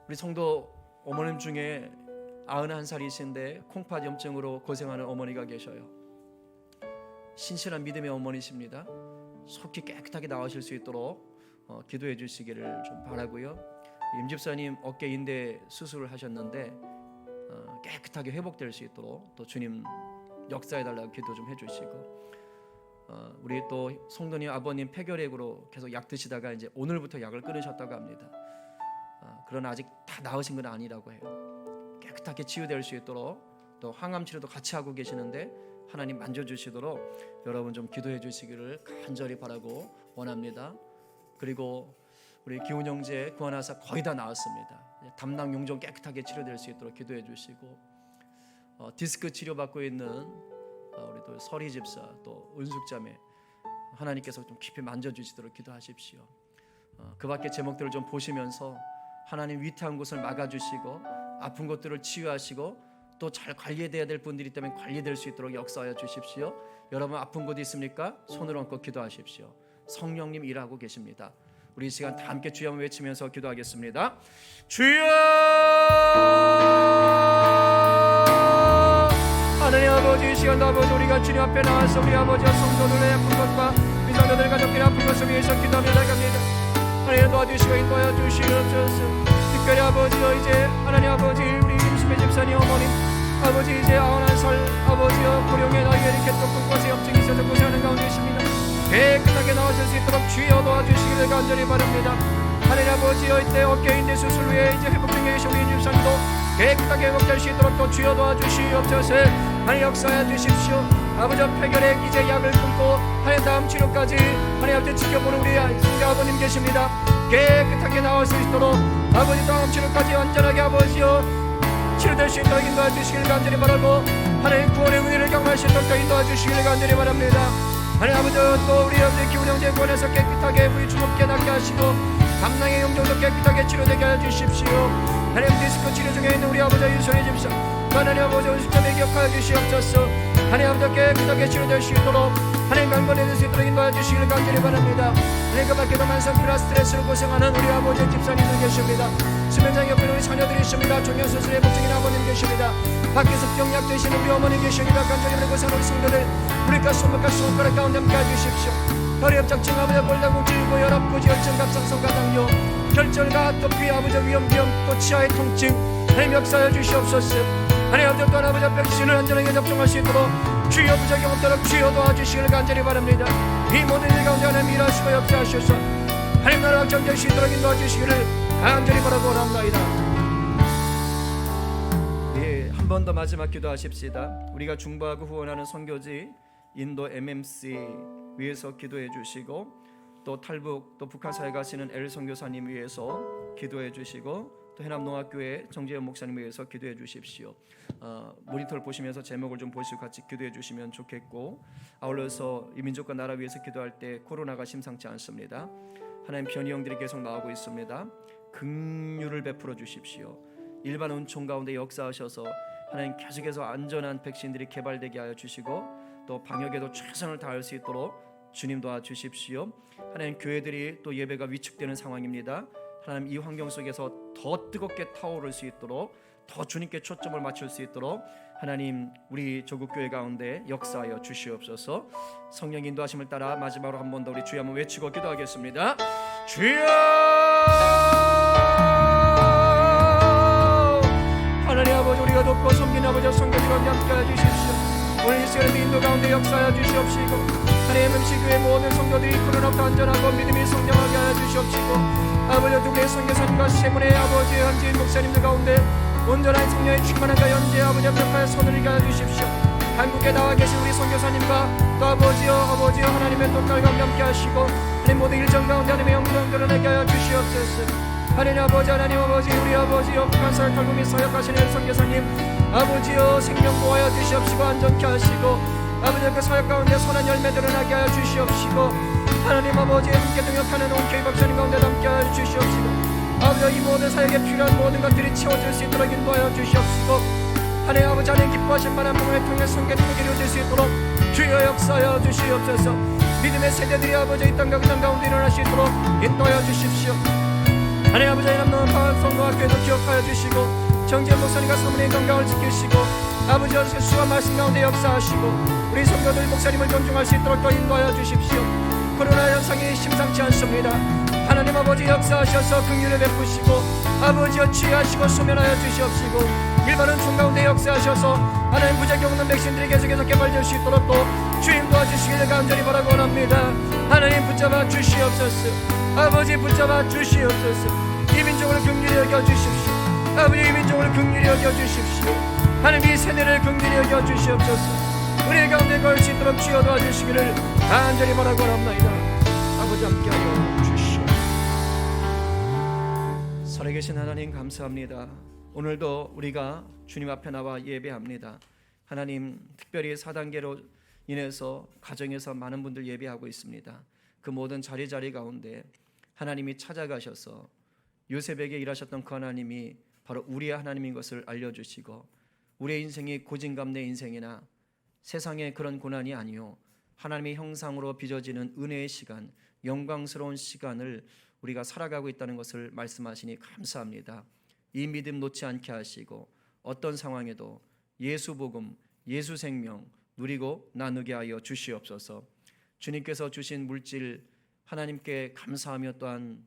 우리 성도 어머님 중에 91살이신데 콩팥염증으로 고생하는 어머니가 계셔요. 신실한 믿음의 어머니십니다. 속히 깨끗하게 나으실 수 있도록 기도해 주시기를 좀 바라고요. 임 집사님 어깨 인대 수술을 하셨는데 깨끗하게 회복될 수 있도록 또 주님 역사해 달라고 기도 좀 해주시고, 우리 또 성도님 아버님 폐결핵으로 계속 약 드시다가 이제 오늘부터 약을 끊으셨다고 합니다. 그러나 아직 다 나으신 건 아니라고 해요. 깨끗하게 치유될 수 있도록 또 항암 치료도 같이 하고 계시는데 하나님 만져주시도록 여러분 좀 기도해 주시기를 간절히 바라고 원합니다. 그리고 우리 기훈 형제 구원하사 거의 다 나았습니다. 담낭 용종 깨끗하게 치료될 수 있도록 기도해 주시고, 디스크 치료받고 있는 우리 또 설희 집사 또 은숙자매 하나님께서 좀 깊이 만져주시도록 기도하십시오. 그 밖에 제목들을 좀 보시면서 하나님 위태한 곳을 막아주시고 아픈 것들을 치유하시고 또 잘 관리돼야 될 분들이 있다면 관리될 수 있도록 역사하여 주십시오. 여러분 아픈 곳이 있습니까? 손을 얹고 기도하십시오. 성령님 일하고 계십니다. 우리 이 시간 다 함께 주여 한번 외치면서 기도하겠습니다. 주여! 하나님 아버지, 이 시간도 아버지 우리가 주님 앞에 나와서 우리 아버지와 성도들의 아픈 것과 우리 성도들 가족들의 아픈 것을 위해서 기도하며 나갑니다. 하나님 도와주시고 인도하여 주시옵소서. 특별히 아버지여, 이제 하나님 아버지 우리 임수배 집사님 어머님 아버지 이제 91살 아버지여 고령의 나이에 이렇게 또 곳곳에 염증이 있어서 고생하는 가운데 있습니다. 깨끗하게 나아질 수 있도록 주여 도와주시기를 간절히 바랍니다. 하나님 아버지여, 이때 어깨인대 수술 후에 이제 회복 중에 계신 우리 집사님도 깨끗하게 회복될 수 있도록 또 주여 도와주시옵소서. 하나님 역사해 주십시오. 아버지 폐결핵 이제 약을 끊고 하나님 다음 치료까지 하나님 앞에 지켜보는 우리 성자 아버님 계십니다. 깨끗하게 나을 수 있도록 아버지 다음 치료까지 완전하게 아버지여 치료될 수 있도록 인도해 주시기를 간절히 바라고, 하나님 구원의 은혜를 경험할 수 있도록 인도해 주시기를 간절히 바랍니다. 하나님 아버지 또 우리 아버지 기훈 형제 구원해서 깨끗하게 우리 주먹게 낫게 하시고 담낭의 영정도 깨끗하게 치료되게 하여 주십시오. 하나님 디스크 치료 중에 있는 우리 아버지 윤선희 집사 하나님 아버지 은숙자매 기억하여 주시옵소서. 하나님 아버지 깨끗하게 치료될 수 있도록 하나님 강건해질 수 있도록 인도해 주시기를 간절히 바랍니다. 하나님 그 밖에도 만성피라 스트레스로 고생하는 우리 아버지 집사님들 계십니다. 수면장 옆에 우리 자녀들이 있습니다. 종양수술에 회복 중인 아버님 계십니다. 밖에서 병약 되시는 우리 어머니 계십니다. 간절히 고생하는 우리 성도들 우리가 손목과 손가락 가운데 함께 해주십시오. 허리 협착증 아버지 골다공증 고혈압 고지혈증 갑상선 가당뇨 절절과 또 그의 아버지 위험병 또 치아의 통증 하나님 역사하여 주시옵소서. 하나님 아버지 또한 아버지 백신을 안전하게 접종할 수 있도록 주여 부작용 없도록 주여 도와주시기를 간절히 바랍니다. 이 모든 일 가운데 하나님 일하시고 역사하셔서 하나님 나라 확장될 수 있도록 인도하주시기를 간절히 바라고 원합니다. 한 번 더 마지막 기도하십시다. 우리가 중보하고 후원하는 선교지 인도 MMC 위해서 기도해 주시고, 또 탈북 또 북한 사회 가시는 엘 선교사님 위해서 기도해 주시고, 또 해남농학교회 정재현 목사님 위해서 기도해 주십시오. 모니터를 보시면서 제목을 좀 보시고 같이 기도해 주시면 좋겠고, 아울러서 이 민족과 나라 위해서 기도할 때 코로나가 심상치 않습니다. 하나님 변이형들이 계속 나오고 있습니다. 긍휼을 베풀어 주십시오. 일반 운총 가운데 역사하셔서 하나님 계속해서 안전한 백신들이 개발되게 하여 주시고, 또 방역에도 최선을 다할 수 있도록 주님 도와주십시오. 하나님 교회들이 또 예배가 위축되는 상황입니다. 하나님 이 환경 속에서 더 뜨겁게 타오를 수 있도록, 더 주님께 초점을 맞출 수 있도록 하나님 우리 조국교회 가운데 역사하여 주시옵소서. 성령 인도하심을 따라 마지막으로 한 번 더 우리 주여 한번 외치고 기도하겠습니다. 주여! 하나님 아버지, 우리가 돕고 섬기는 아버지 성도들 가운데 함께하여 주십시오. 오늘 이 시간에 인도 가운데 역사하여 주시옵시고, 하나님 MC교회 모든 성도들이 코로나부터 안전하고 믿음이 성장하게 하여 주시옵시고, 아버지 우리의 선교사님과 세문의 아버지 한지인 목사님들 가운데 온전한 성령의 충만한 연재 아버지 앞에 손을 이겨 주십시오. 한국에 나와 계신 우리 선교사님과 또 아버지여 하나님의 똑깔과 함께 하시고, 하나님 모든 일정 가운데 하나님의 영광을 드러내게 하여 주시옵소서. 하나님 아버지, 하나님 아버지, 우리 아버지여 북한 사역 탈북민 사역하시는 선교사님 아버지여 생명 보호하여 주시옵시고, 안전케 하시고, 아버지 그 사역 가운데 선한 열매 드러나게 하여 주시옵시고, 하나님 아버지 함께 동역하는 온 교회 박사님 가운데 함께 하여 주시옵시고, 아버지 이 모든 사역에 필요한 모든 것들이 채워질 수 있도록 인도하여 주시옵시고, 하나님 아버지 하나님 기뻐하신 만한 부분을 통해 성결하게 이루어질 수 있도록 주여 역사하여 주시옵소서. 믿음의 세대들이 아버지 이 땅과 그 땅 가운데 일어날 수 있도록 인도하여 주십시오. 하나님 아버지 해남농 방송학교에도 기억하여 주시고, 정재현 목사님과 사모님의 건강을 지키시고, 아버지 수와 말씀 가운데 역사하시고, 우리 성도들 목사님을 존중할 수 있도록 또 인도하여 주십시오. 코로나 현상이 심상치 않습니다. 하나님 아버지 역사하셔서 긍휼을 베푸시고, 아버지여 치유하시고 소면하여 주시옵시고, 일반은 총 가운데 역사하셔서 하나님 부작용 없는 백신들이 계속해서 개발될 수 있도록 또 주님 도와주시기를 간절히 바라고 원합니다. 하나님 붙잡아 주시옵소서. 아버지 붙잡아 주시옵소서. 이 민족을 긍휼히 여겨주십시오. 아버지 이 민족을 긍휼히 여겨주십시오. 하나님 이 세대를 긍휼히 여겨주시옵소서. 우리 가운데 걸 수 있도록 주여 도와주시기를 간절히 바라고 원합니다. 아버지 함께하여 주시옵소서. 살아계신 하나님 감사합니다. 오늘도 우리가 주님 앞에 나와 예배합니다. 하나님 특별히 4단계로 인해서 가정에서 많은 분들 예배하고 있습니다. 그 모든 자리 가운데 하나님이 찾아가셔서 요셉에게 일하셨던 그 하나님이 바로 우리의 하나님인 것을 알려주시고, 우리의 인생이 고진감래 인생이나 세상의 그런 고난이 아니요 하나님의 형상으로 빚어지는 은혜의 시간, 영광스러운 시간을 우리가 살아가고 있다는 것을 말씀하시니 감사합니다. 이 믿음 놓지 않게 하시고 어떤 상황에도 예수 복음, 예수 생명 누리고 나누게 하여 주시옵소서. 주님께서 주신 물질 하나님께 감사하며 또한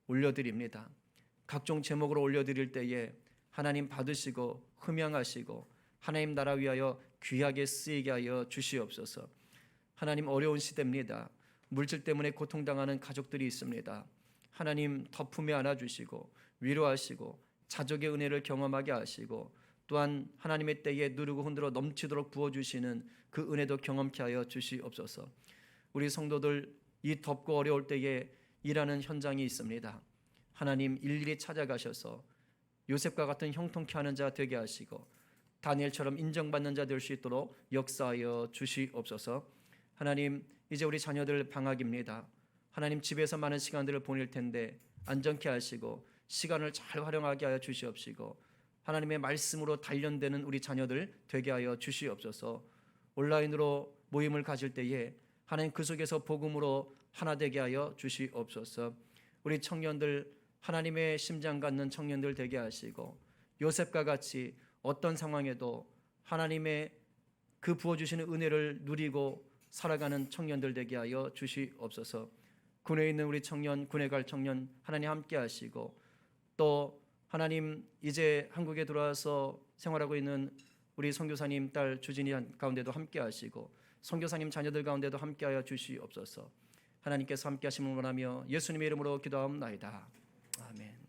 올려드립니다. 각종 제목으로 올려드릴 때에 하나님 받으시고 흠양하시고 하나님 나라 위하여 귀하게 쓰이게 하여 주시옵소서. 하나님 어려운 시대입니다. 물질 때문에 고통당하는 가족들이 있습니다. 하나님 덮음에 안아주시고 위로하시고 자족의 은혜를 경험하게 하시고, 또한 하나님의 때에 누르고 흔들어 넘치도록 부어주시는 그 은혜도 경험케 하여 주시옵소서. 우리 성도들 이 덥고 어려울 때에 일하는 현장이 있습니다. 하나님 일일이 찾아가셔서 요셉과 같은 형통케 하는 자 되게 하시고 다니엘처럼 인정받는 자 될 수 있도록 역사하여 주시옵소서. 하나님 이제 우리 자녀들 방학입니다. 하나님 집에서 많은 시간들을 보낼 텐데 안전케 하시고 시간을 잘 활용하게 하여 주시옵시고, 하나님의 말씀으로 단련되는 우리 자녀들 되게 하여 주시옵소서. 온라인으로 모임을 가질 때에 하나님 그 속에서 복음으로 하나 되게 하여 주시옵소서. 우리 청년들 하나님의 심장 갖는 청년들 되게 하시고, 요셉과 같이 어떤 상황에도 하나님의 그 부어주시는 은혜를 누리고 살아가는 청년들 되게 하여 주시옵소서. 군에 있는 우리 청년, 군에 갈 청년 하나님 함께 하시고, 또 하나님 이제 한국에 들어와서 생활하고 있는 우리 선교사님 딸 주진이 가운데도 함께 하시고, 선교사님 자녀들 가운데도 함께하여 주시옵소서. 하나님께서 함께 하심을 원하며 예수님의 이름으로 기도하옵나이다. 아멘.